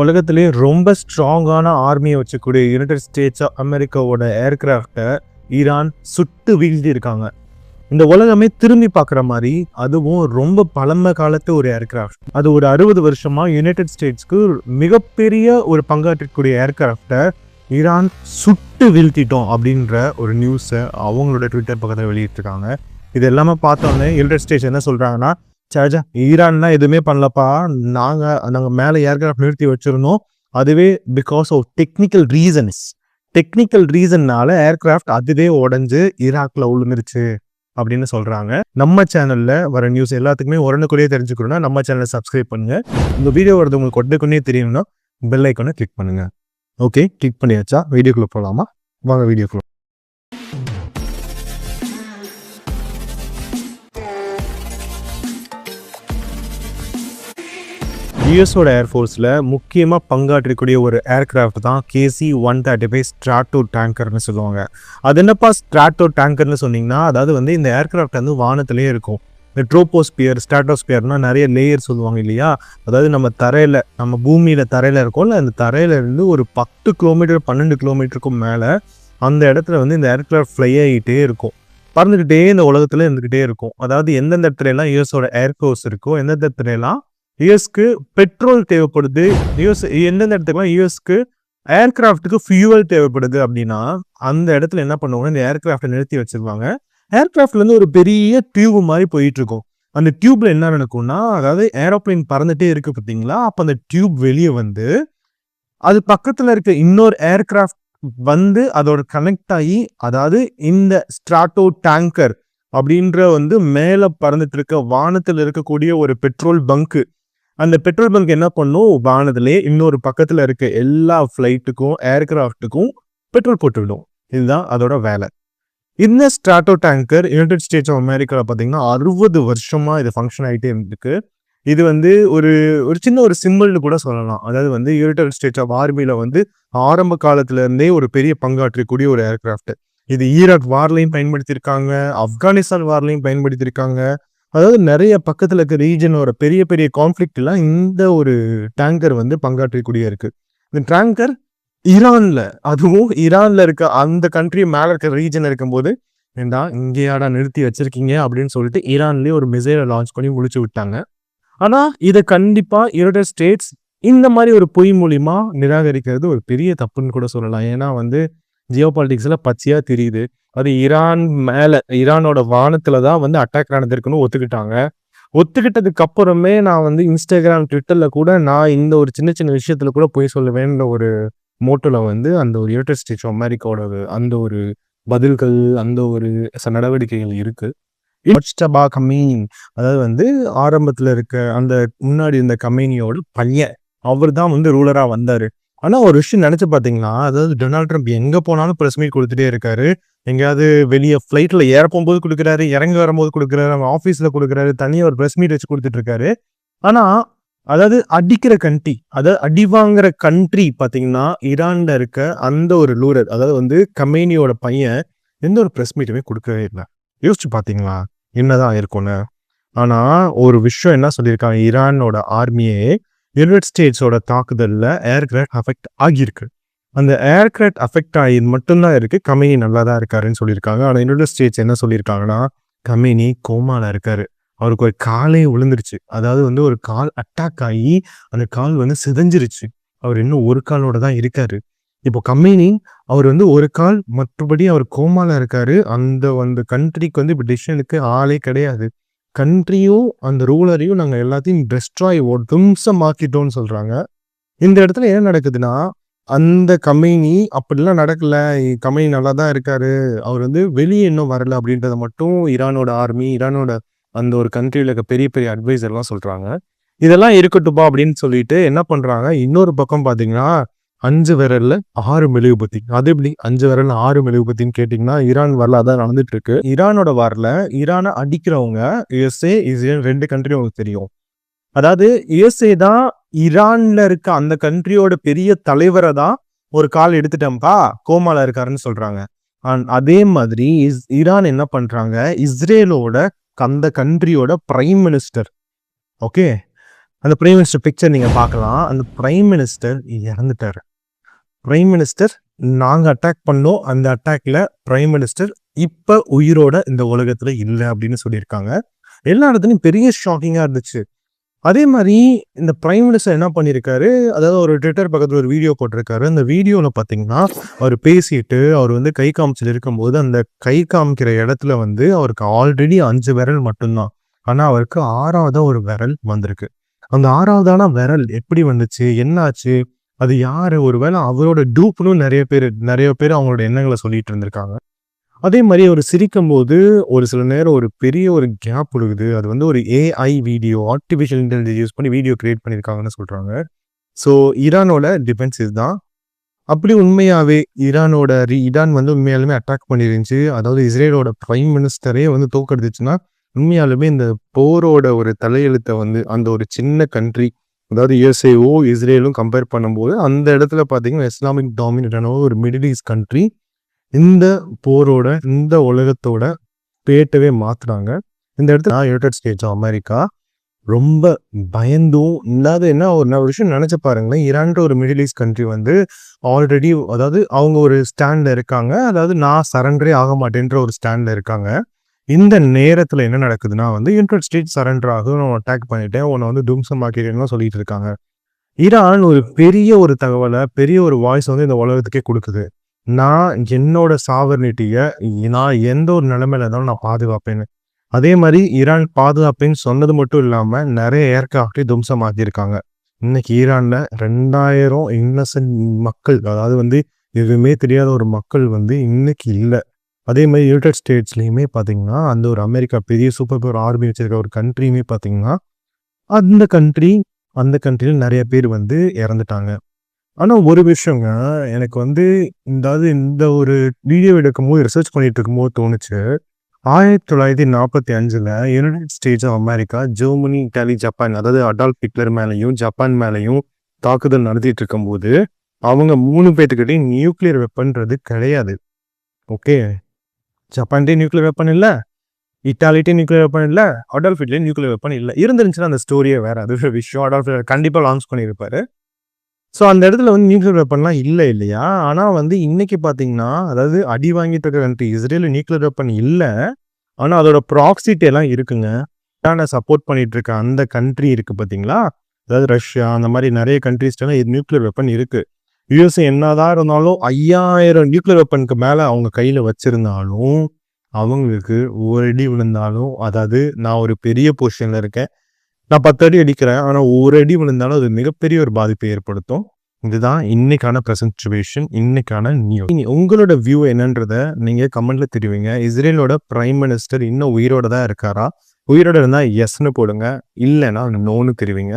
உலகத்திலேயே ரொம்ப ஸ்ட்ராங்கான ஆர்மியை வச்சக்கூடிய யுனைடெட் ஸ்டேட்ஸ் ஆஃப் அமெரிக்காவோட ஏர்கிராஃப்டை ஈரான் சுட்டு வீழ்த்தி இருக்காங்க. இந்த உலகமே திரும்பி பார்க்குற மாதிரி அதுவும் ரொம்ப பழமை காலத்து ஒரு ஏர்கிராஃப்ட். அது ஒரு 60 வருஷமா யுனைடெட் ஸ்டேட்ஸ்க்கு மிகப்பெரிய ஒரு பங்காற்றக்கூடிய ஏர்கிராஃப்டை ஈரான் சுட்டு வீழ்த்திட்டோம் அப்படின்ற ஒரு நியூஸை அவங்களோட ட்விட்டர் பக்கத்தில் வெளியிட்டிருக்காங்க. இது எல்லாமே பார்த்தோன்னே யுனைடெட் ஸ்டேட்ஸ் என்ன சொல்கிறாங்கன்னா, சார்ஜா ஈரான்லாம் எதுவுமே பண்ணலப்பா, நாங்கள் மேலே ஏர்கிராஃப்ட் நிறுத்தி வச்சிருந்தோம், அதுவே பிகாஸ் ஆஃப் டெக்னிக்கல் ரீசன்னால ஏர்கிராஃப்ட் அதுவே உடஞ்சு ஈராக்ல விழுந்துருச்சு அப்படின்னு சொல்றாங்க. நம்ம சேனல்ல வர நியூஸ் எல்லாத்துக்குமே உடனுக்குள்ளே தெரிஞ்சுக்கணும்னா நம்ம சேனலை சப்ஸ்கிரைப் பண்ணுங்க. இந்த வீடியோ வரது உங்களுக்கு உடனுக்குள்ளே தெரியணும்னா பெல் ஐக்கானை கிளிக் பண்ணுங்க. ஓகே, கிளிக் பண்ணியாச்சா? வீடியோக்குள்ள போகலாமா? வாங்க வீடியோக்குள்ள. யூஎஸோட ஏர்ஃபோர்ஸில் முக்கியமாக பங்காற்றக்கூடிய ஒரு ஏர்கிராஃப்ட் தான் KC-135 ஸ்ட்ராட்டோ டேங்கர்னு சொல்லுவாங்க. அது என்னப்பா ஸ்ட்ராட்டோ டேங்கர்னு சொன்னீங்கன்னா, அதாவது வந்து இந்த ஏர்கிராஃப்ட் வந்து வானத்திலே இருக்கும். இந்த ட்ரோபோஸ்பியர், ஸ்ட்ராட்டோஸ்பியர்னா நிறைய லேயர் சொல்லுவாங்க இல்லையா? அதாவது நம்ம பூமியில் தரையில் இருக்கோம்ல, அந்த தரையிலேருந்து ஒரு 10 கிலோமீட்டர் 12 கிலோமீட்டருக்கும் மேலே அந்த இடத்துல வந்து இந்த ஏர்கிராஃப்ட் ஃப்ளை ஆகிட்டே இருக்கும், பறந்துக்கிட்டே இந்த உலகத்தில் இருந்துக்கிட்டே இருக்கும். அதாவது எந்தெந்த இடத்துலலாம் யூஎஸோட ஏர்ஃபோர்ஸ் இருக்கோ, எந்தெந்த இடத்துலலாம் யூஎஸ்க்கு பெட்ரோல் தேவைப்படுது, எந்தெந்த இடத்துக்குலாம் யூஎஸ்க்கு ஏர்கிராஃப்ட்டுக்கு ஃபியூவல் தேவைப்படுது அப்படின்னா அந்த இடத்துல என்ன பண்ணுவாங்க, இந்த ஏர்கிராஃப்டை நிறுத்தி வச்சிருவாங்க. ஏர்கிராஃப்ட்லேருந்து ஒரு பெரிய டியூப் மாதிரி போயிட்டு இருக்கும். அந்த டியூப்ல என்ன நடக்கும்னா, அதாவது ஏரோப்ளைன் பறந்துட்டே இருக்கு பார்த்தீங்களா, அப்போ அந்த டியூப் வெளியே வந்து அது பக்கத்தில் இருக்க இன்னொரு ஏர்கிராஃப்ட் வந்து அதோட கனெக்ட் ஆகி, அதாவது இந்த ஸ்ட்ராட்டோ டேங்கர் அப்படின்ற வந்து மேலே பறந்துட்டு இருக்க வானத்தில் இருக்கக்கூடிய ஒரு பெட்ரோல் பங்கு, அந்த பெட்ரோல் பங்க் என்ன பண்ணும், வானத்திலே இன்னொரு பக்கத்தில் இருக்க எல்லா ஃப்ளைட்டுக்கும் ஏர்கிராஃப்ட்டுக்கும் பெட்ரோல் போட்டுவிடும். இதுதான் அதோட வேலை. இந்த strato tanker United States of அமெரிக்காவில் பார்த்தீங்கன்னா 60 வருஷமா இது ஃபங்க்ஷன் ஆகிட்டே இருந்துருக்கு. இது வந்து ஒரு சின்ன ஒரு சிம்பிள்னு கூட சொல்லலாம். அதாவது வந்து யுனைடெட் ஸ்டேட்ஸ் ஆஃப் ஆர்மியில் வந்து ஆரம்ப காலத்திலேருந்தே ஒரு பெரிய பங்காற்றக்கூடிய ஒரு ஏர்கிராஃப்ட். இது ஈராக் வார்லையும் பயன்படுத்தியிருக்காங்க, ஆப்கானிஸ்தான் வார்லையும் பயன்படுத்தியிருக்காங்க. அதாவது நிறைய பக்கத்தில் இருக்க ரீஜனோட பெரிய பெரிய கான்ஃப்ளிக்ட் எல்லாம் இந்த ஒரு டேங்கர் வந்து பங்காற்றக்கூடிய இருக்கு. இந்த டேங்கர் அதுவும் ஈரான்ல இருக்க அந்த கண்ட்ரி மேல இருக்க ரீஜன் இருக்கும்போது, ஏண்டா இங்கேயாடா நிறுத்தி வச்சிருக்கீங்க அப்படின்னு சொல்லிட்டு ஈரான்லயே ஒரு மிசைலை லான்ச் பண்ணி முடிச்சு விட்டாங்க. ஆனா இதை கண்டிப்பா யுனைடெட் ஸ்டேட்ஸ் இந்த மாதிரி ஒரு பொய் மூலியமா நிராகரிக்கிறது ஒரு பெரிய தப்புன்னு கூட சொல்லலாம். ஏன்னா வந்து ஜியோ பாலிட்டிக்ஸ்ல பச்சையா தெரியுது. அது ஈரானோட வானத்துல தான் வந்து அட்டாக் நடந்திருக்குன்னு ஒத்துக்கிட்டாங்க. ஒத்துக்கிட்டதுக்கு அப்புறமே நான் வந்து இன்ஸ்டாகிராம், ட்விட்டர்ல கூட நான் இந்த ஒரு சின்ன சின்ன விஷயத்துல கூட போய் சொல்லுவேன்ற ஒரு மோட்டோல வந்து அந்த ஒரு யுனைடெட் ஸ்டேட்ஸ் ஆஃப் அமெரிக்காவோட அந்த ஒரு பதில்கள், அந்த ஒரு நடவடிக்கைகள் இருக்கு. அதாவது வந்து ஆரம்பத்துல இருக்க அந்த முன்னாடி இருந்த கமேனியோட பையன், அவர் தான் வந்து ரூலரா வந்தாரு. ஆனா ஒரு விஷயம் நினைச்சு பாத்தீங்கன்னா, அதாவது டொனால்ட் ட்ரம்ப் எங்க போனாலும் பிரஸ் மீட் கொடுத்துட்டே இருக்காரு. எங்கேயாவது வெளியே ஃபிளைட்ல ஏற போகும்போது கொடுக்குறாரு, இறங்கி வரும்போது கொடுக்குறாரு, அவங்க ஆஃபீஸ்ல கொடுக்குறாரு, தனியாக ஒரு பிரஸ் மீட் வச்சு கொடுத்துட்டு இருக்காரு. ஆனா அதாவது அடி வாங்குற கண்ட்ரி பாத்தீங்கன்னா ஈரான்ல இருக்க அந்த ஒரு ரூலர், அதாவது வந்து கமேனியோட பையன் எந்த ஒரு பிரஸ் மீட்டுமே கொடுக்கவே இல்லை. யோசிச்சு பாத்தீங்களா என்னதான் இருக்கும்னு? ஆனா ஒரு விஷயம் என்ன சொல்லியிருக்காங்க, ஈரானோட ஆர்மியே யுனைடெட் ஸ்டேட்ஸோட தாக்குதல்ல ஏர்கிராஃப்ட் அஃபெக்ட் ஆகியிருக்கு. அந்த ஏர்கிராஃப்ட் அஃபெக்ட் ஆகி மட்டும்தான் இருக்கு, கமேனி நல்லா தான் இருக்காருன்னு சொல்லியிருக்காங்க. ஆனால் யுனைடெட் ஸ்டேட்ஸ் என்ன சொல்லியிருக்காங்கன்னா, கமேனி கோமால இருக்காரு, அவருக்கு ஒரு காலே விழுந்துருச்சு. அதாவது வந்து ஒரு கால் அட்டாக் ஆகி அந்த கால் வந்து சிதைஞ்சிருச்சு. அவர் இன்னும் ஒரு காலோட தான் இருக்காரு. இப்போ கமேனி அவர் வந்து ஒரு கால், மற்றபடி அவர் கோமால இருக்காரு. அந்த கண்ட்ரிக்கு வந்து இப்போ டிசிஷனுக்கு ஆளே கிடையாது. கண்ட்ரியும் அந்த ரூலரையும் நாங்கள் எல்லாத்தையும் டெஸ்ட்ராய் தும்சமாக்கிட்டோம்னு சொல்றாங்க. இந்த இடத்துல என்ன நடக்குதுன்னா, அந்த கமேனி அப்படிலாம் நடக்கல, கமேனி நல்லா தான் இருக்காரு, அவர் வந்து வெளியே இன்னும் வரல அப்படின்றத மட்டும் ஈரானோட ஆர்மி, ஈரானோட அந்த ஒரு கண்ட்ரியில் இருக்க பெரிய பெரிய அட்வைசர்லாம் சொல்றாங்க. இதெல்லாம் இருக்கட்டும்பா அப்படின்னு சொல்லிட்டு என்ன பண்றாங்க, இன்னொரு பக்கம் பார்த்தீங்கன்னா 5 விரல்ல 6 மெழுகுபத்தி. அது எப்படி 5 விரல்ல 6 மெழுகுபத்தின்னு கேட்டிங்கன்னா, ஈரான் வரல அதான் நடந்துட்டு இருக்கு. ஈரானோட வாரில் ஈரானை அடிக்கிறவங்க யுஎஸ்ஏ, இஸ்ரேல் 2 கண்ட்ரியும் உங்களுக்கு தெரியும். அதாவது யுஎஸ்ஏ தான் ஈரான்ல இருக்க அந்த கண்ட்ரியோட பெரிய தலைவரை தான் ஒரு கால் எடுத்துட்டம்பா கோமால இருக்காருன்னு சொல்றாங்க. அதே மாதிரி ஈரான் என்ன பண்றாங்க, இஸ்ரேலோட அந்த கண்ட்ரியோட பிரைம் மினிஸ்டர், ஓகே, அந்த பிரைம் மினிஸ்டர் பிக்சர் நீங்கள் பார்க்கலாம். அந்த பிரைம் மினிஸ்டர் இறந்துட்டார். பிரைம் மினிஸ்டர் நாங்கள் அட்டாக் பண்ணோம், அந்த அட்டாக்ல பிரைம் மினிஸ்டர் இப்போ உயிரோட இந்த உலகத்தில் இல்லை அப்படின்னு சொல்லியிருக்காங்க. எல்லா இடத்துலையும் பெரிய ஷாக்கிங்காக இருந்துச்சு. அதே மாதிரி இந்த பிரைம் மினிஸ்டர் என்ன பண்ணியிருக்காரு, அதாவது ஒரு ட்விட்டர் பக்கத்தில் ஒரு வீடியோ போட்டிருக்காரு. அந்த வீடியோவில் பார்த்தீங்கன்னா அவர் பேசிட்டு அவர் வந்து கை காமிச்சிட்டு இருக்கும்போது அந்த கை காமிக்கிற இடத்துல வந்து அவருக்கு ஆல்ரெடி 5 விரல் மட்டும்தான். ஆனால் அவருக்கு 6வது ஒரு விரல் வந்திருக்கு. அந்த 6வதான விரல் எப்படி வந்துச்சு, என்ன ஆச்சு, அது யாரு, ஒருவேளை அவரோட டூப்னு நிறைய பேர் அவங்களோட எண்ணங்களை சொல்லிட்டு இருந்திருக்காங்க. அதே மாதிரி அவர் சிரிக்கும் போது ஒரு சில நேரம் ஒரு பெரிய ஒரு கேப் விழுகுது. அது வந்து ஒரு AI video, artificial intelligence use பண்ணி வீடியோ கிரியேட் பண்ணியிருக்காங்கன்னு சொல்றாங்க. ஸோ ஈரானோட டிஃபென்ஸ் இதுதான். அப்படி உண்மையாவே ஈரான் வந்து உண்மையாலுமே அட்டாக் பண்ணிருந்துச்சு, அதாவது இஸ்ரேலோட பிரைம் மினிஸ்டரே வந்து தோக்கடிச்சுன்னா உண்மையாலுமே இந்த போரோட ஒரு தலையெழுத்தை வந்து அந்த ஒரு சின்ன கண்ட்ரி, அதாவது யுஎஸ்ஏஓ இஸ்ரேலும் கம்பேர் பண்ணும்போது அந்த இடத்துல பார்த்தீங்கன்னா இஸ்லாமிக் டாமினேட்டான ஒரு மிடில் ஈஸ்ட் கண்ட்ரி இந்த போரோட இந்த உலகத்தோட பேட்டவே மாத்துறாங்க. இந்த இடத்துல யுனைடெட் ஸ்டேட்ஸ் ஆஃப் அமெரிக்கா ரொம்ப பயந்தும் இல்லாத என்ன ஒரு விஷயம் நினைச்சு பாருங்களேன். ஈரான்ற ஒரு மிடில் ஈஸ்ட் கண்ட்ரி வந்து ஆல்ரெடி, அதாவது அவங்க ஒரு ஸ்டாண்ட்ல இருக்காங்க, அதாவது நான் சரண்டரே ஆக மாட்டேன்ற ஒரு ஸ்டாண்ட்ல இருக்காங்க. இந்த நேரத்துல என்ன நடக்குதுன்னா வந்து யுனைடெட் ஸ்டேட்ஸ் சரண்டர் ஆகும், நான் அட்டாக் பண்ணிட்டேன், உன்னை வந்து தும்சமாக்கிறேன்னு சொல்லிட்டு இருக்காங்க. ஈரான் ஒரு பெரிய ஒரு தகவலை, பெரிய ஒரு வாய்ஸ் வந்து இந்த உலகத்துக்கே கொடுக்குது. நான் என்னோட சாவர்னிட்டியை நான் எந்த ஒரு நிலைமையில இருந்தாலும் நான் பாதுகாப்பேன்னு. அதே மாதிரி ஈரான் பாதுகாப்பேன்னு சொன்னது மட்டும் இல்லாம நிறைய ஏர்கிராஃப்டே தும்சமாக்கியிருக்காங்க. இன்னைக்கு ஈரான்ல 2000 இன்னசென்ட் மக்கள், அதாவது வந்து எதுவுமே தெரியாத ஒரு மக்கள் வந்து இன்னைக்கு இல்லை. அதே மாதிரி யுனைடெட் ஸ்டேட்ஸ்லையுமே பார்த்தீங்கன்னா அந்த ஒரு அமெரிக்கா பெரிய சூப்பர் பவர் ஆர்மி வச்சிருக்க ஒரு கண்ட்ரியுமே பார்த்தீங்கன்னா அந்த கண்ட்ரியில் நிறைய பேர் வந்து இறந்துட்டாங்க. ஆனால் ஒரு விஷயங்க எனக்கு வந்து இந்த ஒரு வீடியோ எடுக்கும்போது ரிசர்ச் பண்ணிட்டு இருக்கும்போது தோணுச்சு. 1945 United States of America, Germany, Italy, Japan, அதாவது அடால்ஃப் ஹிட்லர் மேலேயும் ஜப்பான் மேலேயும் தாக்குதல் நடத்திட்டு இருக்கும்போது அவங்க 3 பேர்த்துக்கிட்டையும் நியூக்ளியர் வெப்பன்றது கிடையாது. ஓகே, ஜப்பான்டே நியூக்ளியர் வெப்பன் இல்லை, இட்டாலிட்டே நியூக்ளியர் வெப்பன் இல்லை, அடால்ஃப் ஹிட்லர் நியூக்ளியர் வெப்பன் இல்லை. இருந்துருந்துச்சுன்னா அந்த ஸ்டோரியே வேற, அது ஒரு விஷயம். அடால்ஃப் ஹிட்லர் கண்டிப்பாக லான்ச் பண்ணியிருப்பாரு. ஸோ அந்த இடத்துல வந்து நியூக்ளியர் வெப்பன்லாம் இல்லை இல்லையா. ஆனால் வந்து இன்னைக்கு பார்த்தீங்கன்னா, அதாவது அடி வாங்கிட்டு இருக்க கண்ட்ரி இஸ்ரேல் நியூக்ளியர் வெப்பன் இல்லை, ஆனால் அதோட ப்ராக்சிட்டி எல்லாம் இருக்குங்க. ஈரானை சப்போர்ட் பண்ணிட்டு இருக்க அந்த கண்ட்ரி இருக்கு பார்த்தீங்களா, அதாவது ரஷ்யா, அந்த மாதிரி நிறைய கண்ட்ரிஸ்லாம் இது நியூக்ளியர் வெப்பன் இருக்கு. யூஎஸ்ஏ என்னதான் இருந்தாலும் 5000 நியூக்ளியர் வெப்பனுக்கு மேலே அவங்க கையில் வச்சிருந்தாலும் அவங்களுக்கு ஒரு அடி விழுந்தாலும், அதாவது நான் ஒரு பெரிய பொசிஷன்ல இருக்கேன், நான் 10 அடி அடிக்கிறேன், ஆனால் ஒரு அடி விழுந்தாலும் அது மிகப்பெரிய ஒரு பாதிப்பை ஏற்படுத்தும். இதுதான் இன்னைக்கான ப்ரெசன்ட் சிச்சுவேஷன், இன்னைக்கான நியூஸ். உங்களோட வியூ என்னன்றத நீங்க கமெண்ட்ல தெரிவிங்க. இஸ்ரேலோட பிரைம் மினிஸ்டர் இன்னும் உயிரோட தான் இருக்காரா? உயிரோட இருந்தா எஸ்ன்னு போடுங்க, இல்லைன்னா நோன்னு தெரிவிங்க.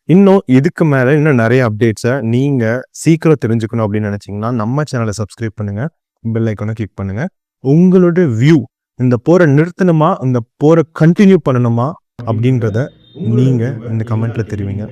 இன்னும் இதுக்கு மேல இன்னும் நிறைய அப்டேட்ஸை நீங்க சீக்கிரம் தெரிஞ்சுக்கணும் அப்படின்னு நினைச்சீங்கன்னா நம்ம சேனலை சப்ஸ்கிரைப் பண்ணுங்க, பெல் ஐக்கானை கிளிக் பண்ணுங்க. உங்களோட வியூ, இந்த போரை நிறுத்தணுமா, இந்த போரை கண்டினியூ பண்ணணுமா அப்படின்றத நீங்க இந்த கமெண்ட்ல தெரிவிங்க.